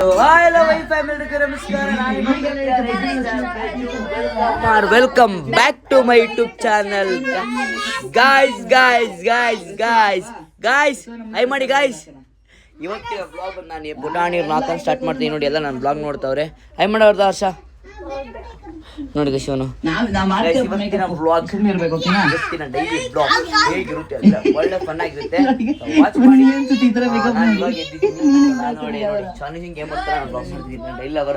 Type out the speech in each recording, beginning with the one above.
Hello Y family ನಮಸ್ಕಾರ welcome back to my YouTube channel guys ಐ ಮಾಡಿ guys ಇವತ್ತಿನ ಬ್ಲಾಗ್ ನಾನು ಪುಟಾಣಿ ನಾಲ್ಕು ಸ್ಟಾರ್ಟ್ ಮಾಡ್ತೀನಿ ನೋಡಿ ಎಲ್ಲ ನಾನು ಬ್ಲಾಗ್ ನೋಡ್ತಾವ್ರೆ ಐ ಮಾಡೋರ್ದ ಹರ್ಷ ನೋಡಿ ಶಿವನು ಇವತ್ತಿನ ಬ್ಲಾಗ್ ಇವತ್ತಿನ ಡೈಲಿ ಬ್ಲಾಗ್ ಹೇಗಿರುತ್ತೆ ಅಂತ ಒಳ್ಳೆ ಫನ್ ಆಗಿರುತ್ತೆ ವಾಚ್ ಮಾಡಿ ನೋಡಿ ಚಾಲೆಂಜಿಂಗ್ ಗೇಮ್ ಅಂತ ನಾನು ಬ್ಲಾಗ್ ಮಾಡ್ತಿದ್ದೀನಿ ನಾನು ಡೈಲಿ ಅವರ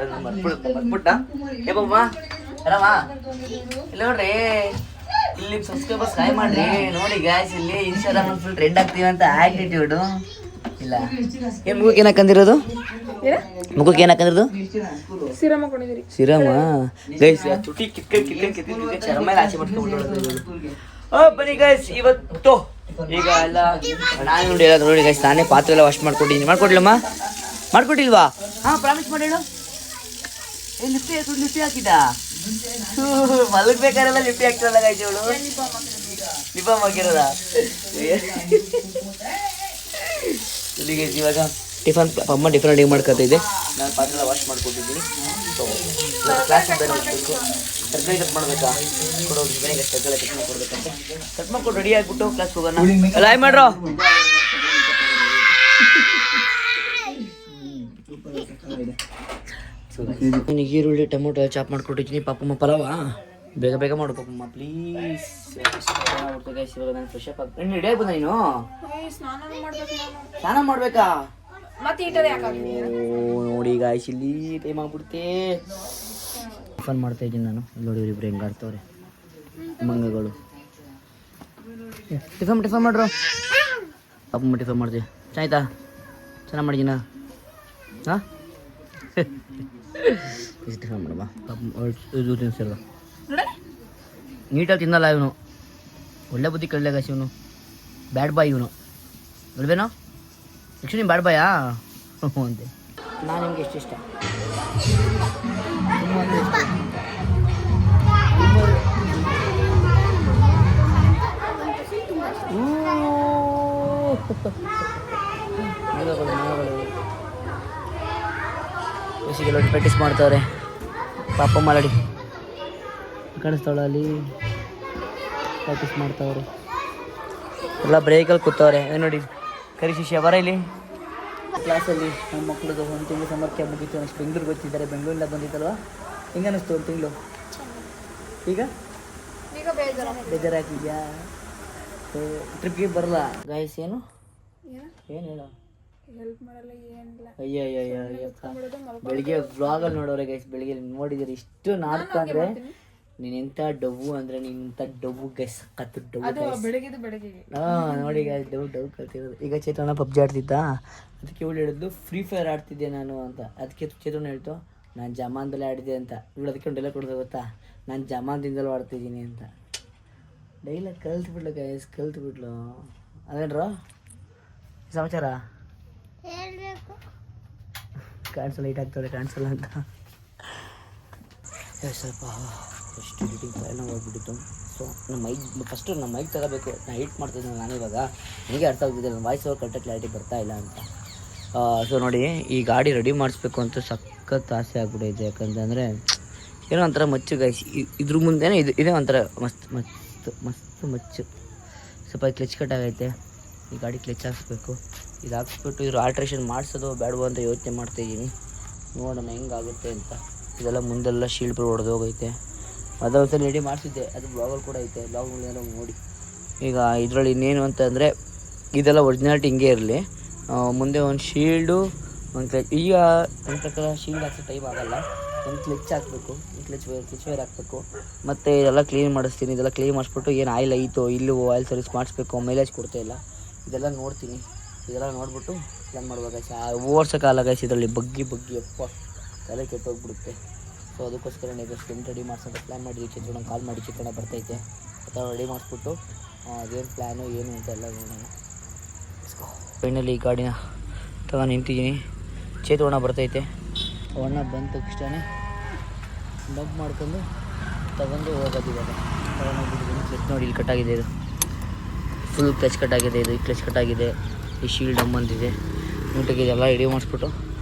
ಬರ್ಬಿಟ್ಟ ಏ ಬಮ್ಮ ಆರಾಮ ಇಲ್ಲ ನೋಡ್ರಿ ಇಲ್ಲಿ ಸಬ್ಸ್ಕ್ರೈಬರ್ಸ್ ಟ್ರೈ ಮಾಡ್ರಿ ನೋಡಿ ಗ್ಯಾಸ್ ಇಲ್ಲಿ ಇನ್ಸ್ಟಾಗ್ರಾಮ್ ಫುಲ್ ಟ್ರೆಂಡ್ ಆಗ್ತೀವಿ ಅಂತ ಆಟಿಟ್ಯೂಡು ಇಲ್ಲ ಏನ್ ಮುಖಕ್ಕೆ ಏನಕ್ಕಂದಿರೋದು ಮುಖಕ್ಕೆ ಏನಕ್ಕಂದಿರೋದು ಸಿರಮ ಗೈಸ್ ಚುಟಿ ಕಿತ್ಕೊಂಡು ಚರ್ಮ ಎಲ್ಲ ಆಚೆ ಮಾಡ್ಕೊಂಡು ಬನ್ನಿ ಗೈಸ್ ಇವತ್ತು ಈಗ ಎಲ್ಲ ನಾನು ನೋಡಿ ಎಲ್ಲ ನೋಡಿ ಗೈಸ್ ನಾನೇ ಪಾತ್ರೆ ಎಲ್ಲ ವಾಶ್ ಮಾಡ್ಕೊಟ್ಟಿದ್ದೀನಿ ಮಾಡ್ಕೊಡ್ಲಮ್ಮ ಮಾಡ್ಕೊಟ್ಟಿಲ್ವಾ ಹಾ ಪ್ರಾಮಿಸ್ ಮಾಡಿ ಹೇಳು ಲಿಫ್ಟಿ ಹಾಕಿದ ಮಲಗ್ಬೇಕಾರೆಲ್ಲ ಲಿಫ್ಟಿ ಹಾಕ್ತಾರಲ್ಲ ಗೈಸ್ ಇವಳು ಲಿಫಾಮ್ ಹಾಕಿರೋದ ಇವಾಗ ಟಿಫನ್ ಅಮ್ಮ ಟಿಫನ್ ಅಡಿಗೆ ಮಾಡ್ಕೊತಾ ಇದೆ ನಾನು ಪಾತ್ರೆ ಎಲ್ಲ ವಾಶ್ ಮಾಡ್ಕೊಟ್ಟಿದ್ದೀನಿ ಸೊ ಕ್ಲಾಸ್ ಬರಬೇಕು ತರಕಾರಿ ಕಟ್ ಮಾಡಬೇಕಾ ಕೊಡೋದು ಮನೆಗೆ ತರಕಾರಿ ಕಟ್ ಮಾಡ್ಕೊಡ್ಬೇಕಂತ ಕಟ್ ಮಾಡ್ಕೊಂಡು ರೆಡಿ ಆಗಿಬಿಟ್ಟು ಕ್ಲಾಸ್ ಹೋಗೋಣ ಎಲ್ಲ ಆಯ್ ಮಾಡ್ರೋ ನನಗೆ ಈರುಳ್ಳಿ ಟೊಮೊಟೊ ಚಾಪ್ ಮಾಡ್ಕೊಟ್ಟಿದ್ದೀನಿ ಪಾಪಮ್ಮ ಪಲಾವ ಬೇಗ ಬೇಗ ಮಾಡು ಪಾಪಮ್ಮ ಪ್ಲೀಸ್ ನಾನು ಫ್ರೆಶ್ ಅಪ್ ಆಗ್ತೀನಿ ರೆಡಿ ಆಗ್ಬೋದ ನೀನು ಸ್ನಾನ ಮಾಡ್ಬೇಕಾ ನೋಡಿ ಗಾಯ್ಸ್ ಇಲ್ಲಿ ಟೈಮ್ ಆಗ್ಬಿಡುತ್ತೆ ಟಿಫನ್ ಮಾಡ್ತಾ ಇದ್ದೀನಿ ನಾನು ನೋಡಿ ಇವ್ರಿಬ್ರು ಹೆಂಗೆ ಆಡ್ತವ್ರೆ ಮಂಗಗಳು ಟಿಫನ್ ಮಾಡ್ರು ಪಾಪಮ್ಮ ಟಿಫನ್ ಮಾಡ್ತೀವಿ ಆಯ್ತಾ ಚೆನ್ನಾಗಿ ಮಾಡಿದ್ದೀನ ಹಾಂ ಟಿಫನ್ ಮಾಡಮ್ಮ ಪಾಪ ತಿನ್ಸಿಲ್ಲ ನೀಟಾಗಿ ತಿನ್ನಲ್ಲ ಇವನು ಒಳ್ಳೆ ಬುದ್ಧಿ ಕಳ್ಳೆ ಗಾಯ್ಸ್ ಇವನು ಬ್ಯಾಡ್ ಬಾಯ್ ಇವನು ಅಲ್ವೇನೋ ಆ್ಯಕ್ಚುಲಿ ಬ್ಯಾಡ್ ಬಾಯಾ ಅಂತೆ ನಾನು ನಿಮ್ಗೆ ಎಷ್ಟು ಇಷ್ಟ ಬೇಸಿಗೆಲ್ಲ ಪ್ರಾಕ್ಟೀಸ್ ಮಾಡ್ತಾವ್ರೆ ಪಾಪ ಮಾಲಾಡಿ ಕಾಣಿಸ್ತಾವಳ ಅಲ್ಲಿ ಪ್ರಾಕ್ಟೀಸ್ ಮಾಡ್ತಾವ್ರೆ ಎಲ್ಲ ಬ್ರೇಕಲ್ಲಿ ಕೂತವ್ರೆ ನೋಡಿ ಕರಿ ಶಿಷ್ಯ ಬರ ಇಲ್ಲಿ ಕ್ಲಾಸಲ್ಲಿ ನಮ್ಮ ಮಕ್ಕಳದು ಒಂದು ತಿಂಗಳು ಸಮರ್ಥ ಮುಗೀತು ಅಷ್ಟು ಬೆಂಗಳೂರಿಗೆ ಬರ್ತಿದ್ದಾರೆ ಬೆಂಗಳೂರಿಂದ ಬಂದಿತ್ತಲ್ವ ಹೆಂಗೆ ಅನ್ನಿಸ್ತು ಒಂದು ತಿಂಗಳು ಈಗ ಬೇಜಾರಾಗಿದೆಯಾ ಟ್ರಿಪ್ಗೆ ಬರಲ್ಲ ಗಾಯಸ್ ಏನು ಹೇಳ ಅಯ್ಯಯ್ಯಪ್ಪ ಬೆಳಿಗ್ಗೆ ವ್ಲಾಗಲ್ಲಿ ನೋಡೋರೆ ಗೈಸ್ ಬೆಳಿಗ್ಗೆ ನೋಡಿದ್ದೀರಿ ಇಷ್ಟು ನಾಟಕ ಅಂದರೆ ನೀನು ಎಂಥ ಡವ್ವು ಅಂದರೆ ನೀನು ಇಂಥ ಡವ್ವು ಗೈಸ್ ಕತ್ತು ಡವ್ವು ಹಾಂ ನೋಡಿ ಗೈಸ್ ಡವ್ ಕಲ್ತಿರೋದು ಈಗ ಚೇತನ ಪಬ್ಜಿ ಆಡ್ತಿದ್ದ ಅದಕ್ಕೆ ಇವಳು ಹೇಳಿದ್ಲು ಫ್ರೀ ಫೈರ್ ಆಡ್ತಿದ್ದೆ ನಾನು ಅಂತ ಅದಕ್ಕೆ ಚೇತನ ಹೇಳ್ತು ನಾನು ಜಮಾನ್ದಲ್ಲೇ ಆಡಿದ್ದೆ ಅಂತ ಇವಳು ಅದಕ್ಕೆ ಒಂದು ಡೈಲಾಗ್ ಕೊಡೋದು ಗೊತ್ತಾ ನಾನು ಜಮಾನ್ದಿಂದಲೂ ಆಡ್ತಿದ್ದೀನಿ ಅಂತ ಡೈಲಾಗ್ ಕಲ್ತ್ಬಿಡ್ಲು ಗೈಸ್ ಕಲ್ತ್ಬಿಡ್ಲು ಅದೇನ್ರ ಸಮಾಚಾರ ಕಾಣಿಸಲ್ಲ ಲೈಟ್ ಆಗ್ತವ್ರೆ ಕಾಣಿಸಲ್ಲ ಅಂತ ಸ್ವಲ್ಪ ಎಷ್ಟು ಎಡಿಟಿಂಗ್ ಫೈಲ್ ಹೋಗ್ಬಿಟ್ಟಿತ್ತು ಸೊ ನಮ್ಮ ಮೈಕ್ ತಗೋಬೇಕು ನಾನು ಎಡಿಟ್ ಮಾಡ್ತಿದ್ದೀನಿ ನಾನು ಇವಾಗ ನನಗೆ ಅರ್ಥ ಆಗ್ತಿದೆ ನನ್ನ ವಾಯ್ಸ್ ಓವರ್ ಕರೆಕ್ಟಾಗಿ ಕ್ಲಾರಿಟಿ ಬರ್ತಾ ಇಲ್ಲ ಅಂತ ಸೊ ನೋಡಿ ಈ ಗಾಡಿ ರೆಡಿ ಮಾಡಿಸ್ಬೇಕು ಅಂತ ಸಖತ್ ಆಸೆ ಆಗ್ಬಿಟ್ಟಿದೆ ಯಾಕಂತಂದರೆ ಏನೋ ಒಂಥರ ಮಚ್ಚು ಗಾಯ್ಸ್ ಇದ್ರ ಮುಂದೆನೇ ಇದೇ ಒಂಥರ ಮಸ್ತ್ ಮಚ್ಚು ಸ್ವಲ್ಪ ಕ್ಲಚ್ ಕಟ್ಟಾಗೈತೆ ಈ ಗಾಡಿ ಕ್ಲಚ್ ಹಾಕ್ಸ್ಬೇಕು ಇದು ಹಾಕ್ಸ್ಬಿಟ್ಟು ಇದ್ರ ಆಲ್ಟ್ರೇಷನ್ ಮಾಡಿಸೋದು ಬೇಡವೋ ಅಂತ ಯೋಚನೆ ಮಾಡ್ತಾಯಿದ್ದೀನಿ ನೋಡೋಣ ಹೆಂಗಾಗುತ್ತೆ ಅಂತ ಇದೆಲ್ಲ ಮುಂದೆಲ್ಲ ಶೀಲ್ಡ್ ಹೊಡೆದು ಹೋಗೈತೆ ಅದೊಂದ್ಸಲ ರೆಡಿ ಮಾಡಿಸಿದ್ದೆ ಅದು ಬ್ಲಾಗಲ್ಲಿ ಕೂಡ ಐತೆ ಬ್ಲಾಗ್ಗಳನ್ನೆಲ್ಲ ನೋಡಿ ಈಗ ಇದರಲ್ಲಿ ಇನ್ನೇನು ಅಂತಂದರೆ ಇದೆಲ್ಲ ಒರಿಜಿನಾಲಿಟಿ ಹಿಂಗೆ ಇರಲಿ ಮುಂದೆ ಒಂದು ಶೀಲ್ಡು ಒಂದು ಕ್ಲಚ್ ಈಗ ನನ್ನ ಪ್ರಕಾರ ಶೀಲ್ಡ್ ಹಾಕ್ಸೋ ಟೈಮ್ ಆಗೋಲ್ಲ ಒಂದು ಕ್ಲಚ್ ಹಾಕಬೇಕು ಕ್ಲಚ್ ವೇರ್ ಹಾಕಬೇಕು ಮತ್ತು ಇದೆಲ್ಲ ಕ್ಲೀನ್ ಮಾಡಿಸ್ತೀನಿ ಇದೆಲ್ಲ ಕ್ಲೀನ್ ಮಾಡಿಸ್ಬಿಟ್ಟು ಏನು ಆಯಿಲ್ ಐತೋ ಇಲ್ಲೂ ಆಯಿಲ್ ಸರ್ವಿಸ್ ಮಾಡಿಸ್ಬೇಕು ಮೈಲೇಜ್ ಕೊಡ್ತಾಯಿಲ್ಲ ಇದೆಲ್ಲ ನೋಡ್ತೀನಿ ಇದೆಲ್ಲ ನೋಡ್ಬಿಟ್ಟು ಪ್ಲ್ಯಾನ್ ಮಾಡ್ಬೇಕು ಓಡ್ಸೋಕ್ಕಾಗಲ್ಲ ಗೈಸ್ ಇದರಲ್ಲಿ ಬಗ್ಗಿ ಅಪ್ಪ ತಲೆ ಕೆಟ್ಟೋಗ್ಬಿಡುತ್ತೆ ಸೊ ಅದಕ್ಕೋಸ್ಕರ ನೆಕ್ಸ್ಟ್ ಟೆಂಟ್ ರೆಡಿ ಮಾಡ್ಸೋದು ಪ್ಲ್ಯಾನ್ ಮಾಡಿದ್ವಿ ಚಿತ್ರಣ ಕಾಲ್ ಮಾಡಿ ಚಿತ್ರಣ ಬರ್ತೈತೆ ಅಥವಾ ರೆಡಿ ಮಾಡಿಸ್ಬಿಟ್ಟು ಅದೇನು ಪ್ಲ್ಯಾನು ಏನು ಅಂತ ಎಲ್ಲ ನೋಡೋಣ ಫೈನಲಿ ಈ ಗಾಡಿನ ತಗೊಂಡು ನಿಂತಿದ್ದೀನಿ ಚೇತೋಣ ಬರ್ತೈತೆ ಅಣ್ಣ ಬಂದ ತಕ್ಷಣ ಡಂಪ್ ಮಾಡ್ಕೊಂಡು ತಗೊಂಡು ಹೋಗೋದು ಇವಾಗ ತಗೊಂಡೋಗ್ಬಿಟ್ಟಿದ್ದೀನಿ ಕ್ಲಚ್ ನೋಡಿ ಇಲ್ಲಿ ಕಟ್ಟಾಗಿದೆ ಇದು ಫುಲ್ ಕ್ಲಚ್ ಕಟ್ಟಾಗಿದೆ ಇದು ಕ್ಲಚ್ ಕಟ್ಟಾಗಿದೆ ಈ ಶೀಲ್ಡ್ ಬಂದಿದೆ ನೀಟಾಗಿ ಇದೆಲ್ಲ ರೆಡಿ ಮಾಡಿಸ್ಬಿಟ್ಟು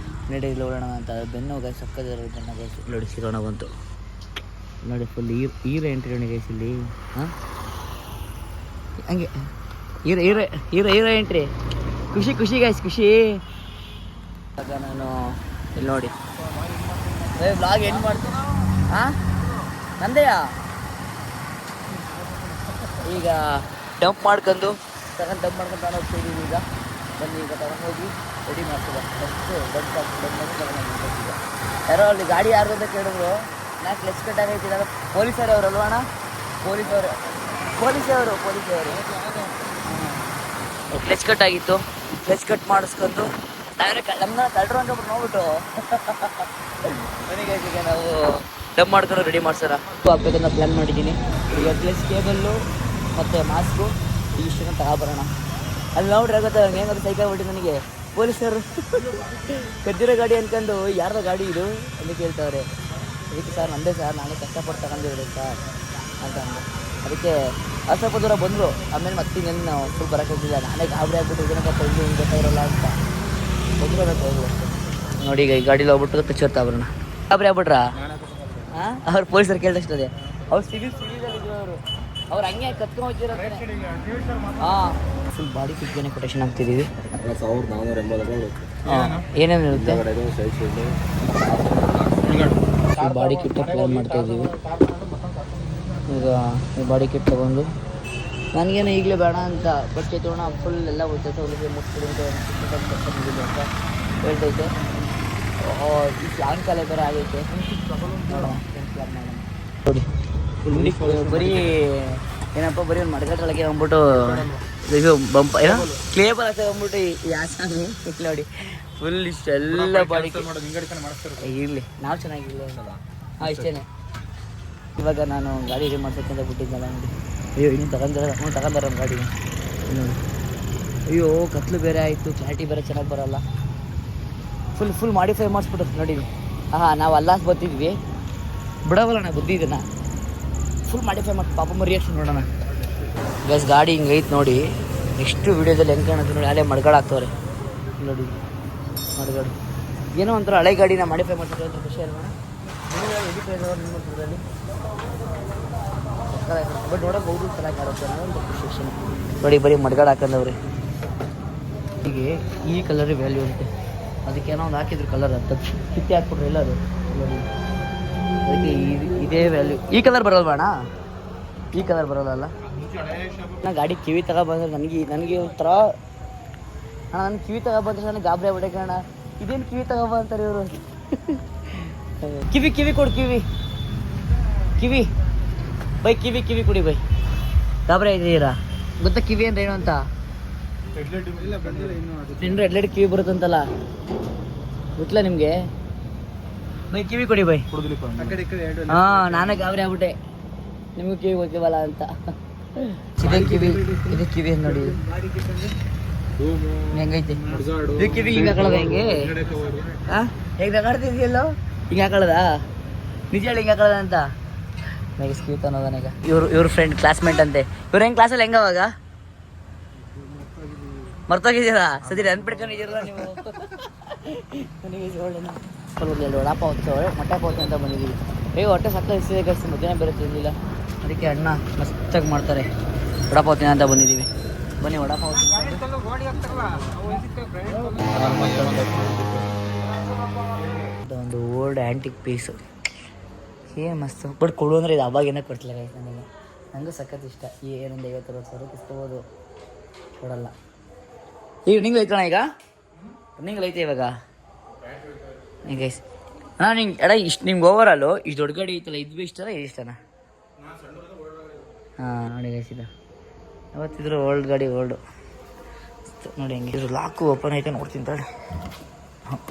ನಡಿ ಇಲ್ಲಿ ಓಡೋಣ ಅಂತ ಬೆನ್ನು ಗೈಸ್ ಸಕ್ಕದಿರೋ ಬೆನ್ನ ಗೈಸ್ ನೋಡಿ ಸಿರೋಣ ಬಂತು ನೋಡಿ ಫುಲ್ ಹೀರೋ ಎಂಟ್ರಿ ನೋಡಿ ಗೈಸ್ ಇಲ್ಲಿ ಹಾಂ ಹಂಗೆ ಹೀರೋ ಎಂಟ್ರಿ ಖುಷಿ ಗೈಸ್ ಖುಷಿ. ಆಗ ನಾನು ಇಲ್ಲಿ ನೋಡಿ ಬ್ಲಾಗ್ ಏನು ಮಾಡ್ತೀನಿ ಹಾಂ ನಂದೆಯಾ ಈಗ ಡಂಪ್ ಮಾಡ್ಕೊಂಡು ಡಂಪ್ ಮಾಡ್ಕೊಂಡು ನಾನು ಹೋಗ್ತಿದ್ದೀವಿ ಈಗ ಬನ್ನಿ ಈಗ ತಗೊಂಡೋಗಿ ರೆಡಿ ಮಾಡ್ತೀವಿ ಫಸ್ಟು ಈಗ ಯಾರೋ ಅಲ್ಲಿ ಗಾಡಿ ಯಾರು ಅಂತ ಕೇಳಿದ್ರು ನಾ ಕ್ಲಚ್ ಕಟ್ ಆಗೈತಿ ಪೊಲೀಸರು ಅವರು ಅಲ್ವಾ ಅಣ್ಣ ಪೊಲೀಸವರು ಕ್ಲಚ್ ಕಟ್ ಆಗಿತ್ತು ಕ್ಲಚ್ ಕಟ್ ಮಾಡಿಸ್ಕೊಂಡು ನಮ್ಮನ್ನ ತಡ್ರು ಅಂತ ನೋಡ್ಬಿಟ್ಟು ಮನೆಗೆ ಈಗ ನಾವು ಡಂಪ್ ಮಾಡ್ಕೊಂಡು ರೆಡಿ ಮಾಡ್ಸಾರ ಹಾಕ್ಬೇಕಂತ ಪ್ಲ್ಯಾನ್ ಮಾಡಿದ್ದೀನಿ. ಈಗ ಕ್ಲಚ್ ಕೇಬಲ್ಲು ಮತ್ತು ಮಾಸ್ಕು ಇಷ್ಟನ್ನು ತಗೊಬರೋಣ. ಅಲ್ಲಿ ನೋಡ್ರಿ ಆಗುತ್ತೆ ಹೆಂಗಾದ್ರು ಸೈಕಲ್ ಬಿಟ್ಟು ನನಗೆ ಪೊಲೀಸರು ಕದ್ದಿರೋ ಗಾಡಿ ಅಂದ್ಕೊಂಡು ಯಾರ್ದೋ ಗಾಡಿ ಇದು ಅಂತ ಕೇಳ್ತಾವ್ರೆ. ಅದಕ್ಕೆ ಸರ್ ನಂದೇ ಸರ್ ನಾನೇ ಕಷ್ಟಪಟ್ಟು ತಗೊಂಡಿರೋದು ಸರ್ ಅಂತ ಅಂದೆ. ಅದಕ್ಕೆ ಸ್ವಲ್ಪ ದೂರ ಬಂದರು. ಆಮೇಲೆ ಮತ್ತೆ ಇನ್ನೇನು ನಾವು ಫುಲ್ ಬರೋಕ್ಕಾಗಿಲ್ಲ. ನಾನೇ ಗಾಬರಿ ಆಗ್ಬಿಟ್ಟು ಏನಕ್ಕಪ್ಪ ಇಲ್ಲಿ ಹಿಂಗೆ ಗೊತ್ತಾಗಿರಲ್ಲ ಅಂತ ಬಂದಿರೋದಕ್ಕೆ ಹೋಗುವ ನೋಡಿ. ಈಗ ಈ ಗಾಡೀಲಿ ಹೋಗ್ಬಿಟ್ಟು ಟಚ್ ಬರೋಣ. ಗಾಬರಿ ಆಗ್ಬಿಟ್ರಾ ಹಾಂ ಅವ್ರು ಪೊಲೀಸರು ಕೇಳಿದಷ್ಟೇ ಅವ್ರು ಸಿವಿಲಲ್ಲಿದ್ರು ಅವ್ರು ಹಂಗೆ ಕತ್ಕೊಂಡು ಹೋಗ್ತಿರೋ ಹಾಂ ಫುಲ್ ಬಾಡಿ ಕಿಟ್ಗೆ ಕೊಟೇಶನ್ ಹಾಕ್ತಿದ್ದೀವಿ. ಏನೇನು ಇರುತ್ತೆ ಬಾಡಿ ಕಿಟ್ ಪ್ಲಾನ್ ಮಾಡ್ತಾಯಿದ್ದೀವಿ. ಈಗ ಈ ಬಾಡಿ ಕಿಟ್ ತೊಗೊಂಡು ನನಗೇನು ಈಗಲೇ ಬೇಡ ಅಂತ ಬಟ್ಟೆ ತೊಗೊಳ ಫುಲ್ ಎಲ್ಲ ಗೊತ್ತೈತೆ ಅವ್ರಿಗೆ ಮುಗಿಸ್ಬಿಡುತ್ತೆ ಅಂತ ಹೇಳ್ತೈತೆ. ಈ ಸಾಯಂಕಾಲ ಬೇರೆ ಆಗೈತೆ ನೋಡಿ ಬರೀ ಏನಪ್ಪ ಬರೀ ಒಂದು ಮಡಗಟ್ಟೊಳಗೆ ಹೋಗ್ಬಿಟ್ಟು ಇದು ಬಂಪ ಏನೋ ಕ್ಲೇಬಲ್ ಹಾಕಿ ಹೋಗ್ಬಿಟ್ಟು ಈ ಆಸಾಮಿ ನೋಡಿ ಫುಲ್ ಇಷ್ಟೆಲ್ಲ ಬಾಡಿ ಇರಲಿ ನಾವು ಚೆನ್ನಾಗಿಲ್ಲ ಹಾಂ ಇಷ್ಟೇ. ಇವಾಗ ನಾನು ಗಾಡಿ ರೆಡಿ ಮಾಡ್ಸೋಕ್ಕಂತ ಬಿಟ್ಟಿದ್ದಲ್ಲ ನೋಡಿ. ಅಯ್ಯೋ ಇನ್ನೂ ತಗೊಂಡಾರ ಗಾಡಿ ನೋಡಿ. ಅಯ್ಯೋ ಕತ್ಲು ಬೇರೆ ಆಯಿತು ಕ್ಲಾರಿಟಿ ಬೇರೆ ಚೆನ್ನಾಗಿ ಬರೋಲ್ಲ. ಫುಲ್ ಮಾಡಿಫೈ ಮಾಡಿಸ್ಬಿಟ್ಟು ನೋಡಿ. ಹಾಂ ನಾವು ಅಲ್ಲ ಬರ್ತಿದ್ವಿ ಬಿಡವಲ್ಲ ಬುದ್ಧಿ ಇದನ್ನು ಫುಲ್ ಮಾಡಿಫೈ ಮಾಡಿ ಪಾಪ ರಿಯಾಕ್ಷನ್ ನೋಡೋಣ. ಗೈಸ್ ಗಾಡಿ ಹಿಂಗೆ ಐತೆ ನೋಡಿ. ನೆಕ್ಸ್ಟ್ ವೀಡಿಯೋದಲ್ಲಿ ಹೆಂಗೆ ಕಾಣುತ್ತೆ ನೋಡಿ. ಅಲ್ಲೇ ಮಡ್ಗಾಡು ನೋಡಿ ಮಡ್ಗಾಡು ಏನೋ ಒಂಥರ ಹಳೆ ಗಾಡಿನ ಮಾಡಿಫೈ ಮಾಡ್ತಾರೆ ಅಂತ ಖುಷಿ ಅಲ್ವಾ ನಿಮ್ಮೂರಲ್ಲಿ ಬಟ್ ನೋಡೋಕೆ ಬಹುದು ಚೆನ್ನಾಗಿ ಕಾಣುತ್ತೆ ಅನ್ನೋ ಖುಷಿ ನೋಡಿ. ಬರೀ ಮಡ್ಗಾಡು ಹಾಕೊಂಡವ್ರಿ. ಹೀಗೆ ಈ ಕಲರ್ ವ್ಯಾಲ್ಯೂ ಅಂತೆ ಅದಕ್ಕೇನೋ ಒಂದು ಹಾಕಿದ್ರು ಕಲರ್ ಅಂತ ಕಿತ್ತಿ ಹಾಕ್ಬಿಟ್ರೆ ಎಲ್ಲ ಅದು ನೋಡಿ. ಅದಕ್ಕೆ ಇದೇ ವ್ಯಾಲ್ಯೂ. ಈ ಕಲರ್ ಬರೋಲ್ವಾ ಈ ಕಲರ್ ಬರೋಲ್ಲ. ನಾ ಗಾಡಿ ಕಿವಿ ತಗೊಬಂದ್ರೆ ನನಗೆ ಒಂಥರ ಅಣ್ಣ ನನ್ನ ಕಿವಿ ತಗೊಬಂದ್ರೆ ನನಗೆ ಗಾಬರಿ ಆಗ್ಬಿಟ್ಟೆ ಅಣ್ಣ. ಇದೇನು ಕಿವಿ ತಗೊಬ ಅಂತಾರೆ ಇವರು. ಕಿವಿ ಕೊಡು ಕಿವಿ ಬೈ ಕಿವಿ ಕೊಡಿ ಬೈ. ಗಾಬರಿ ಆಗಿದ್ದೀರಾ ಗೊತ್ತಾ ಕಿವಿ ಅಂದ್ರೆ ಏನು ಅಂತ? ರೆಡ್ ಕಿವಿ ಬರುತ್ತಂತಲ್ಲ ಗೊತ್ತಿಲ್ಲ ನಿಮಗೆ? ಬೈ ಕಿವಿ ಕೊಡಿ ಬೈ. ಹಾಂ ನಾನೇ ಗಾಬರಿ ಆಗ್ಬಿಟ್ಟೆ ನಿಮಗೂ ಕಿವಿ ಗೊತ್ತಿವಲ್ಲ ಅಂತ. ಇದು ಕಿವಿ ನೋಡಿ ಹೆಂಗೈತೆ ಇದು ಕಿವಿ ಹಿಂಗೆ ಹಾಕೊಳ್ಳೋದ ಹೆಂಗೆ ಹಾಂ ಹೇಗೆ ತಗೊಳ್ತಿದ್ಯಲ್ಲೋ ಹಿಂಗೆ ಹಾಕೊಳ್ಳೋದಾ ನಿಜ ಹೇಳಿ ಹಿಂಗೆ ಹಾಕೊಳ್ಳೋದ ಅಂತ ನನಗೆ ಸ್ಕೀತ್ ಅನ್ನೋದ ನನಗೆ. ಇವ್ರ ಫ್ರೆಂಡ್ ಕ್ಲಾಸ್ಮೇಟ್ ಅಂತೆ. ಇವ್ರು ಹೆಂಗೆ ಕ್ಲಾಸಲ್ಲಿ ಹೆಂಗೆ ಅವಾಗ ಮರ್ತೋಗಿದ್ದೀರಾ ಸರಿ ಅನ್ಬಿಡ್ಕೊಂಡಿದ್ದೀರಲ್ಲ ನೀವು. ನನಗೆ ಒಳ್ಳೆ ವಡಾಪಾವ್ ಹೋಗ್ತೇವೆ ಮೊಟ್ಟೆ ಪಾವ್ ಅಂತ ಬಂದಿದ್ದೀವಿ. ಹೊಟ್ಟೆ ಸಕ್ಕ ಇಷ್ಟೇ ಕಷ್ಟ ಮಧ್ಯಾಹ್ನ ಬೇರೆ ತಿನ್ನಲಿಲ್ಲ. ಅದಕ್ಕೆ ಅಣ್ಣ ಮಸ್ತಾಗಿ ಮಾಡ್ತಾರೆ ವಡಾಪಾವ್ ತಿನ್ನ ಅಂತ ಬಂದಿದ್ದೀವಿ. ಬನ್ನಿ ವಡಾಪಾವ್ ಒಂದು ಓಲ್ಡ್ ಆ್ಯಂಟಿಕ್ ಪೀಸು ಏನು ಮಸ್ತು ಬಟ್ ಕೊಡು ಅಂದರೆ ಇದು ಅವಾಗೇನೋ ಕೊಡ್ತಿಲ್ಲ ಗೈಸ್ ನನಗೆ. ನನಗೂ ಸಖತ್ ಇಷ್ಟ. ಏನೊಂದು 50-60 ಸಾವಿರಕ್ಕೆ ಇಸ್ಕೋಬೋದು ಕೊಡಲ್ಲ. ಈಗ ನಿಂಗೆ ಐತಣ್ಣ ಈಗ ನಿಂಗೆ ಐತೆ ಇವಾಗ ಗೈಸ್ ಅಣ್ಣ ನಿಂಗೆ ಎಡ ಇಷ್ಟು ನಿಮ್ಗೆ ಓವರಾಲು ಇಷ್ಟು ದೊಡ್ಡ ಗಾಡಿ ಐತಲ್ಲ ಇದು ಇಷ್ಟಲ್ಲ ಇದು ಇಷ್ಟನಾ? ಹಾಂ ನೋಡಿ ಗೈಸ್ ಇದು ಯಾವತ್ತಿದ್ರು ಓಲ್ಡ್ ಗಾಡಿ ಓಲ್ಡು ನೋಡಿ ಹೆಂಗೆ ಇದು ಲಾಕು ಓಪನ್ ಐತೆ ನೋಡ್ತೀನಿ ತಡಿ.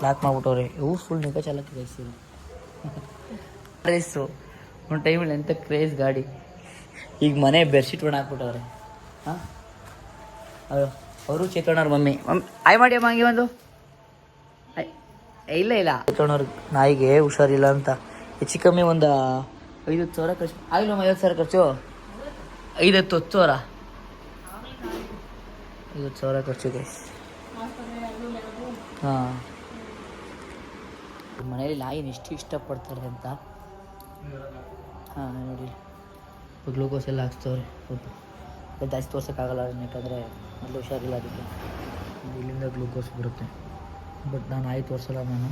ಲಾಕ್ ಮಾಡ್ಬಿಟ್ಟವ್ರೆ ಇವು ಫುಲ್ ನಿಗ ಚಾಲಕ ಗೈಸ್. ಇದು ಕ್ರೇಸು ಒಂದು ಟೈಮಲ್ಲಿ ಎಂಥ ಕ್ರೇಜ್ ಗಾಡಿ. ಈಗ ಮನೆ ಬೆಡ್ಶೀಟ್ ಒಣ ಹಾಕ್ಬಿಟ್ಟವ್ರೆ. ಹಾಂ ಅವರು ಚೇತೋಣವ್ರ ಮಮ್ಮಿ ಆಯ್ ಮಾಡಿ ಅಮ್ಮ ಹಂಗೆ ಒಂದು ಇಲ್ಲ ಚೇತೋಣವ್ರ ನಾಯಿಗೆ ಹುಷಾರಿಲ್ಲ ಅಂತ ಹೆಚ್ಚು ಕಮ್ಮಿ ಒಂದು 50 ಸಾವಿರ ಖರ್ಚು ಆಗಿಲ್ಲ. 50 ಸಾವಿರ ಖರ್ಚು 50 ಸಾವಿರ 50 ಸಾವಿರ ಖರ್ಚು ಗೈಸ್. ಹಾಂ ಮನೇಲಿ ನಾಯಿನ ಎಷ್ಟು ಇಷ್ಟಪಡ್ತಾರೆ ಅಂತ. ಹಾಂ ನೋಡಿ, ಗ್ಲೂಕೋಸ್ ಎಲ್ಲ ಹಾಕ್ಸ್ತವ್ರೆ. ಸ್ವಲ್ಪ ಜಾಸ್ತಿ ತೋರ್ಸೋಕ್ಕಾಗಲ್ಲ, ಯಾಕಂದರೆ ಮೊದಲು ಹುಷಾರಿಲ್ಲ ಅದಕ್ಕೆ. ಇಲ್ಲಿಂದ ಗ್ಲೂಕೋಸ್ ಬರುತ್ತೆ, ಬಟ್ ನಾನು ನಾಯಿ ತೋರಿಸಲ್ಲ. ನಾನು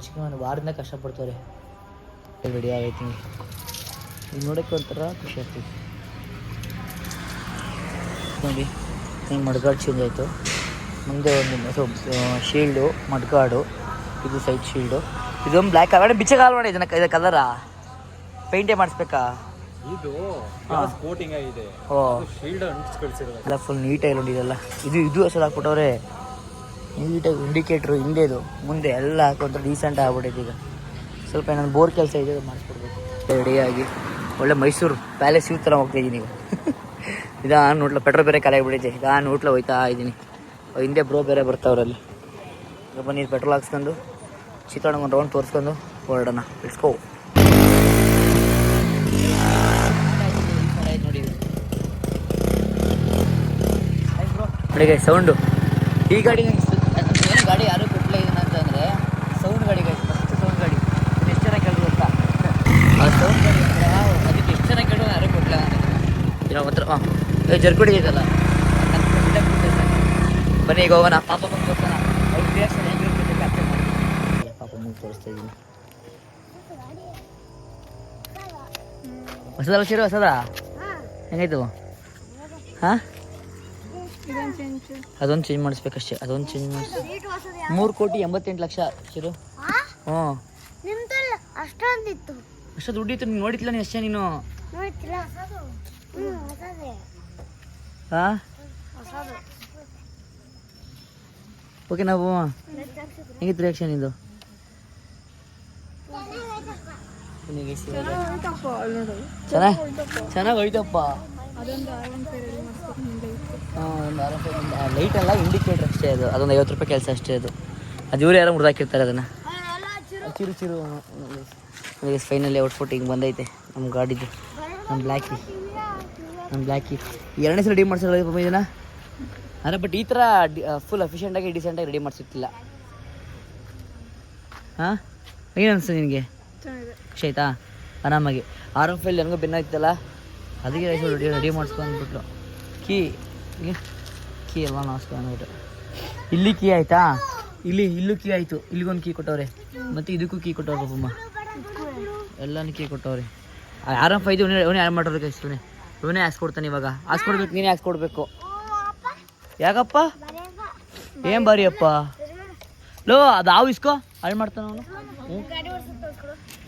ಚಿಕ್ಕ ನಾನು ವಾರದಿಂದ ಕಷ್ಟಪಡ್ತವ್ರೆ. ರೆಡಿ ಆಗೈತಿ, ಈಗ ನೋಡೋಕ್ಕೆ ಒಂಥರ ಖುಷಿ ಆಗ್ತೈತಿ ನೋಡಿ. ಹಿಂಗೆ ಮಡ್ಗಾಡು ಚೇಂಜ್ ಆಯಿತು. ಮುಂದೆ ಒಂದು ಶೀಲ್ಡು ಮಡ್ಗಾಡು, ಇದು ಸೈಡ್ ಶೀಲ್ಡು, ಇದೊಂದು ಬ್ಲ್ಯಾಕ್ ಕಲರ್ ಬಿಚ್ಚಗಾಲ ನೋಡಿ. ಇದನ್ನ ಇದು ಕಲರಾ ಪೇಂಟೇ ಮಾಡಿಸ್ಬೇಕಾ? ಇದು ಕೋಟಿಂಗ್ ಆಗಿದೆ. ಓ ಶೀಲ್ಡ್ ಅಂಟಿಸ್ಕೊಳ್ಸಿರೋದು ಎಲ್ಲ ಫುಲ್ ನೀಟಾಗಿ ನೋಡಿ. ಇದೆಲ್ಲ ಇದು ಹೆಸರು ಹಾಕ್ಬಿಟ್ಟವ್ರೆ ನೀಟಾಗಿ. ಇಂಡಿಕೇಟ್ರು ಹಿಂದೆದು ಮುಂದೆ ಎಲ್ಲ ಹಾಕೊಂಡ್ರೆ ಡೀಸೆಂಟ್ ಆಗ್ಬಿಟ್ಟೈತೆ. ಈಗ ಸ್ವಲ್ಪ ಏನಾದ್ರು ಬೋರ್ ಕೆಲಸ ಇದೆ, ಮಾಡಿಸ್ಕೊಡ್ಬೇಕು. ರೆಡಿಯಾಗಿ ಒಳ್ಳೆ ಮೈಸೂರು ಪ್ಯಾಲೇಸ್ ಇವ್ ಥರ ಹೋಗ್ತಾಯಿದ್ದೀನಿ ಈಗ. ನಾನು ನೋಟ್ಲ ಪೆಟ್ರೋಲ್ ಬೇರೆ ಖಾಲಿ ಆಗಿಬಿಟ್ಟೈತೆ. ನಾನು ನೋಟ್ಲ ಹೋಯ್ತಾ ಇದ್ದೀನಿ. ಹಿಂದೆ ಬ್ರೋ ಬೇರೆ ಬರ್ತಾವ್ರಲ್ಲಿ. ಈಗ ಬನ್ನಿ ಪೆಟ್ರೋಲ್ ಹಾಕ್ಸ್ಕೊಂಡು ಚಿತ್ರಾನ್ನ ಒಂದು ರೌಂಡ್ ತೋರಿಸ್ಕೊಂಡು ಹೊರಡೋಣ. ಇಟ್ಸ್ಕೋ ನೋಡಿ ಸೌಂಡು. ಈ ಗಾಡಿ ಗಾಡಿ ಯಾರು ಕೊಟ್ಟಲೇ ಇದನ್ನ ಅಂತಂದರೆ ಸೌಂಡ್ ಗಾಡಿಗೆ ಫಸ್ಟ್ ಸೌಂಡ್ ಗಾಡಿ ಎಷ್ಟು ಜನ ಕೇಳಿದ್ರು ಅಂತ. ಆ ಸೌಂಡ್ ಗಾಡಿ ಅದಕ್ಕೆ ಎಷ್ಟು ಜನ ಕೇಳಿದ್ರು ಯಾರು ಕೊಟ್ಟಲ್ಲ ನನಗೆ. ಹತ್ರ ಜರ್ಕೊಡಿ ಇದಲ್ಲ. ಬನ್ನಿ ಈಗ ಹೋಗೋಣ. ಪಾಪ ಮುಂದೆ ತೋರಿಸೋಣ. ಅವ್ರ ರಿಯಾಕ್ಷನ್ ಹೆಂಗಿರುತ್ತೆ ಕ್ಯಾಪ್ಚರ್ ಮಾಡಿ. ಪಾಪ ಮುಂದೆ ತೋರಿಸ್ತಾ ಇದ್ದೀನಿ. ಹೊಸದಲ್ಲ ಶಿರು? ಹೊಸದಾ ಹೆಂಗಾಯ್ತು? ಹಾಂ ಅದೊಂದು ಚೇಂಜ್ ಮಾಡಿಸ್ಬೇಕಷ್ಟೇ. ಅದೊಂದು ಚೇಂಜ್ ಮಾಡಿಸ್ 3,88,00,000 ಶಿರು. ಹ್ಞೂ ಅಷ್ಟು ದುಡ್ಡಿತ್ತು. ನೀನು ನೋಡಿತ್ತಿಲ್ಲ ನೀನು ಅಷ್ಟೇ. ನೀನು ಹಾಂ ಓಕೆ. ನಾವು ಹೆಂಗಿತ್ತು ರಿಯಾಕ್ಷನ್ ಇದು? ಚೆನ್ನಾಗಿ ಹೋಯ್ತಪ್ಪ. ಲೈಟ್ ಅಲ್ಲ, ಇಂಡಿಕೇಟರ್ ಅಷ್ಟೇ ಅದು. ಅದೊಂದು 50 ರೂಪಾಯಿ ಕೆಲಸ ಅಷ್ಟೇ ಅದು. ಅದು ಇವ್ರು ಯಾರೋ ಮುರಿದಾಕಿರ್ತಾರೆ ಅದನ್ನು. ಚಿರು ಚಿರು ಫೈನಲಿ ಔಟ್ಪುಟ್ ಹಿಂಗೆ ಬಂದೈತೆ ನಮ್ಮ ಗಾಡಿದು. ನಮ್ಮ ಬ್ಲ್ಯಾಕಿ ಎರಡನೇ ಸಲ ರೆಡಿ ಮಾಡ್ಸೋಲ್ಲ ಇದನ್ನು. ಅಂದರೆ ಬಟ್ ಈ ಥರ ಫುಲ್ ಅಫಿಷಿಯೆಂಟಾಗಿ ಡಿಸೆಂಟಾಗಿ ರೆಡಿ ಮಾಡಿಸಿರ್ತಿಲ್ಲ. ಹಾಂ ಏನು ಅನಿಸ್ತು ನಿನಗೆ? ಖುಷಿ ಆಯ್ತಾ? ಆರಾಮಾಗಿ R15 ನನಗೂ ಬೆನ್ನಾಯ್ತಲ್ಲ, ಅದಕ್ಕೆ ರೆಡಿ ಮಾಡಿಸ್ಕೊಂಡ್ಬಿಟ್ರು. ಕೀ ಎಲ್ಲ ನಾಸ್ಕೊಂಡ್ಬಿಟ್ಟು. ಇಲ್ಲಿ ಕೀ ಆಯಿತಾ? ಇಲ್ಲೂ ಕೀ ಆಯಿತು. ಇಲ್ಲಿಗೊಂದು ಕೀ ಕೊಟ್ಟವ್ರೆ, ಮತ್ತು ಇದಕ್ಕೂ ಕೀ ಕೊಟ್ಟವ್ರೆ. ಪಾಪಮ್ಮ ಎಲ್ಲನೂ ಕೀ ಕೊಟ್ಟವ್ರೆ. R15 ಇವನೇ ಯಾರು ಮಾಡೋದಕ್ಕೆ ಇಷ್ಟನೇ. ಇವನೇ ಹಾಕ್ಸ್ಕೊಡ್ತಾನೆ ಇವಾಗ. ಹಾಕ್ಸ್ಕೊಡ್ಬೇಕು, ನೀನೇ ಹಾಕ್ಸ್ಕೊಡ್ಬೇಕು. ಯಾಕಪ್ಪ? ಏನು ಬಾರಿ ಅಪ್ಪ ಲೋ, ಅದು ಹಾವು ಇಸ್ಕೋ ಹಾಳು ಮಾಡ್ತಾನೆ ಅವನು.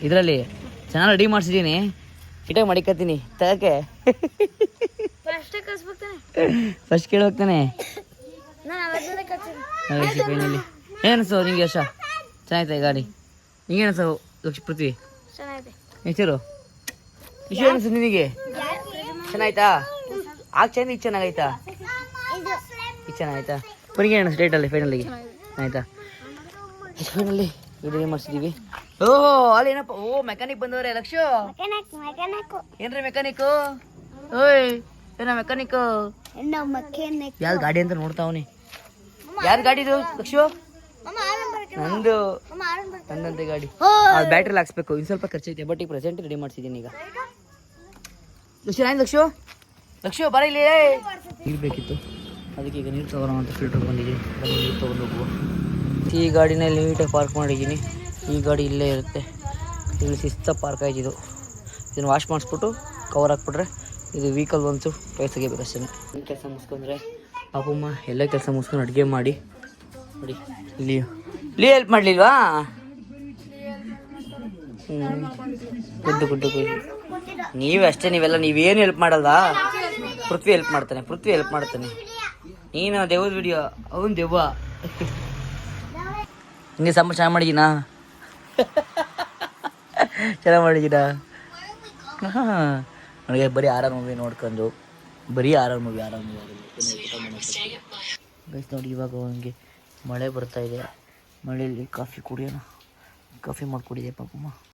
ಇದರಲ್ಲಿ ಚೆನ್ನಾಗಿ ರೆಡಿ ಮಾಡಿಸಿದ್ದೀನಿ, ನೀಟಾಗಿ ಮಡಿಕತ್ತೀನಿ ತಗಕ್ಕೆ. ಫಸ್ಟ್ ಕೇಳಿ ಹೋಗ್ತಾನೆ. ಫೈನಲಿ ಏನು ಅನಿಸ್ತು ನಿಂಗೆ? ಯಶ ಚೆನ್ನಾಯ್ತಾ ಈ ಗಾಡಿ? ನಿಂಗೆ ಅನಿಸ್ತು ಪೃಥ್ವಿ? ಹೆಸರು ವಿಷಯ ಅನಿಸ್ತು ನಿನಗೆ? ಚೆನ್ನಾಯ್ತಾ? ಆಗ ಚಂದ ಈಗ ಚೆನ್ನಾಗೈತಾ? ಈಗ ಚೆನ್ನಾಯ್ತಾ? ಬರೀ ಏನು ಸ್ಟೇಟಲ್ಲಿ ಫೈನಲ್ಲಿಗೆ ಆಯಿತಾ? Finally ready ಮಾಡಿಸಿದ್ದೀವಿ. ಓ ಅಲ್ಲಿ ಏನಪ್ಪ? ಓ ಮೆಕ್ಯಾನಿಕ್ ಬಂದವ್ರೆ. ಲಕ್ಷು ಏನ್ರಿ ಮೆಕ್ಯಾನಿಕ್ಕು? ಓಯ್ ಏನ ಮೆಕ್ಯಾನಿಕ್ಕು? ಯಾವ್ದು ಗಾಡಿ ಅಂತ ನೋಡ್ತಾವನಿ. ಯಾರು ಗಾಡಿ ಇದು ಲಕ್ಷು? ನಂದಂತೆ ಗಾಡಿ. ಅದು ಬ್ಯಾಟ್ರಿಲಿ ಹಾಕ್ಸ್ಬೇಕು, ಇನ್ನು ಸ್ವಲ್ಪ ಖರ್ಚೈತೆ. ಬಟ್ ಈಗ ಪ್ರೆಸೆಂಟ್ ರೆಡಿ ಮಾಡಿಸಿದ್ದೀನಿ ಈಗ. ಲಕ್ಷು ಬರ ಇಲ್ಲಿ. ನೀರು ಬೇಕಿತ್ತು, ಅದಕ್ಕೆ ಈಗ ನೀರು ತಗೋಣ ಅಂತ ಫಿಲ್ಟರ್ ಬಂದಿದ್ದೀನಿ. ನೀರು ತೊಗೊಂಡು ಹೋಗುವ. ಈ ಗಾಡಿನಲ್ಲಿ ನೀಟಾಗಿ ಪಾರ್ಕ್ ಮಾಡಿದ್ದೀನಿ. ಈ ಗಾಡಿ ಇಲ್ಲೇ ಇರುತ್ತೆ. ಇಲ್ಲಿ ಶಿಸ್ತ ಪಾರ್ಕ್ ಆಯ್ತಿದ್ದು. ಇದನ್ನು ವಾಶ್ ಮಾಡಿಸ್ಬಿಟ್ಟು ಕವರ್ ಹಾಕ್ಬಿಟ್ರೆ ಇದು ವೀಕಲ್ ಬಂತು ಪೈಸೆ ತೆಗಿಬೇಕಷ್ಟೇ. ಈ ಕೆಲಸ ಮುಗಿಸ್ಕೊಂಡ್ರೆ ಪಾಪಮ್ಮ ಎಲ್ಲ ಕೆಲಸ ಮುಗಿಸ್ಕೊಂಡು ಅಡುಗೆ ಮಾಡಿ ನೋಡಿ. ಇಲ್ಲಿ ಹೆಲ್ಪ್ ಮಾಡಲಿಲ್ವಾ? ಗುಡ್ಡು ನೀವೇ ಅಷ್ಟೇ. ನೀವೇನು ಹೆಲ್ಪ್ ಮಾಡಲ್ವಾ? ಪೃಥ್ವಿ ಹೆಲ್ಪ್ ಮಾಡ್ತಾನೆ. ನೀನು ದೆವ್ವದ ವಿಡಿಯೋ, ಅವನು ದೆವ್ವ. ಹಿಂಗೆ ಸಾಂಬಾರು ಚೆನ್ನಾಗಿ ಮಾಡಿದ್ದೀನಾ? ಚೆನ್ನಾಗಿ ಮಾಡಿದ್ದೀನಾ? ಹಾಂ ನನಗೆ ಬರೀ ಆರಾಮ್ ಮೂವಿ ನೋಡ್ಕೊಂಡು ಗೈಸ್ ನೋಡಿ. ಇವಾಗ ಅವನಿಗೆ ಮಳೆ ಬರ್ತಾ ಇದೆ. ಮಳೆಯಲ್ಲಿ ಕಾಫಿ ಕುಡಿಯೋಣ. ಕಾಫಿ ಮಾಡಿಕೊಡಿದೆ ಪಾಪಮ್ಮ.